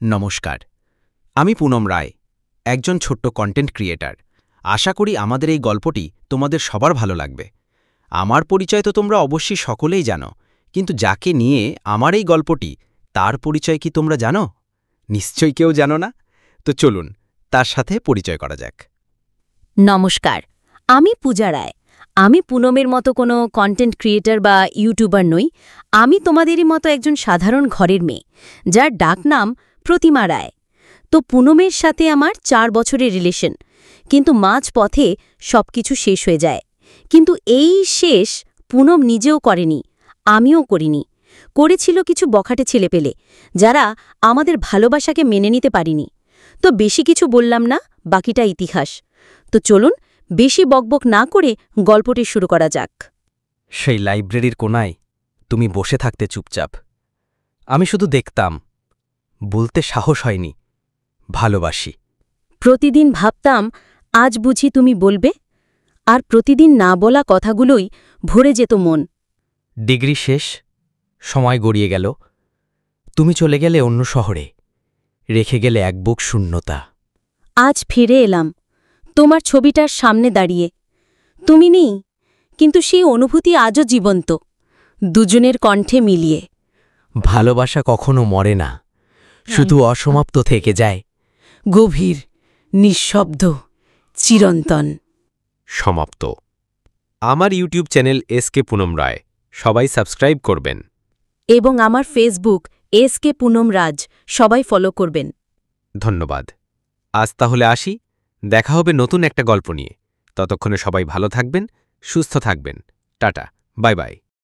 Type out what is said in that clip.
নমস্কার, আমি পুনম রায়, একজন ছোট্ট কন্টেন্ট ক্রিয়েটার। আশা করি আমাদের এই গল্পটি তোমাদের সবার ভালো লাগবে। আমার পরিচয় তো তোমরা অবশ্যই সকলেই জানো, কিন্তু যাকে নিয়ে আমার এই গল্পটি, তার পরিচয় কি তোমরা জানো? নিশ্চয়ই কেউ জানো না। তো চলুন তার সাথে পরিচয় করা যাক। নমস্কার, আমি পূজা রায়। আমি পুনমের মতো কোনো কন্টেন্ট ক্রিয়েটর বা ইউটিউবার নই। আমি তোমাদেরই মতো একজন সাধারণ ঘরের মেয়ে, যার ডাকনাম প্রতিমা রায়। তো পুনমের সাথে আমার 4 বছরের রিলেশন, কিন্তু মাঝ পথে সবকিছু শেষ হয়ে যায়। কিন্তু এই শেষ পুনম নিজেও করেনি, আমিও করিনি। করেছিল কিছু বখাটে ছেলেপেলে, যারা আমাদের ভালোবাসাকে মেনে নিতে পারিনি। তো বেশি কিছু বললাম না, বাকিটা ইতিহাস। তো চলুন বেশি বকবক না করে গল্পটি শুরু করা যাক। সেই লাইব্রেরির কোনায় তুমি বসে থাকতে চুপচাপ। আমি শুধু দেখতাম, বলতে সাহস হয়নি, ভালোবাসি। প্রতিদিন ভাবতাম আজ বুঝি তুমি বলবে, আর প্রতিদিন না বলা কথাগুলোই ভরে যেত মন। ডিগ্রি শেষ, সময় গড়িয়ে গেল। তুমি চলে গেলে অন্য শহরে, রেখে গেলে এক বুক শূন্যতা। আজ ফিরে এলাম তোমার ছবিটার সামনে দাঁড়িয়ে। তুমি নেই, কিন্তু সেই অনুভূতি আজও জীবন্ত, দুজনের কণ্ঠে মিলিয়ে। ভালোবাসা কখনো মরে না, শুধু অসমাপ্ত থেকে যায়। গভীর, নিঃশব্দ, চিরন্তন। সমাপ্ত। আমার ইউটিউব চ্যানেল এসকে পুনম রায়, সবাই সাবস্ক্রাইব করবেন। এবং আমার ফেসবুক এসকে পুনম রাজ, সবাই ফলো করবেন। ধন্যবাদ। আজ তাহলে আসি, দেখা হবে নতুন একটা গল্প নিয়ে। ততক্ষণে সবাই ভালো থাকবেন, সুস্থ থাকবেন। Tata, bye bye.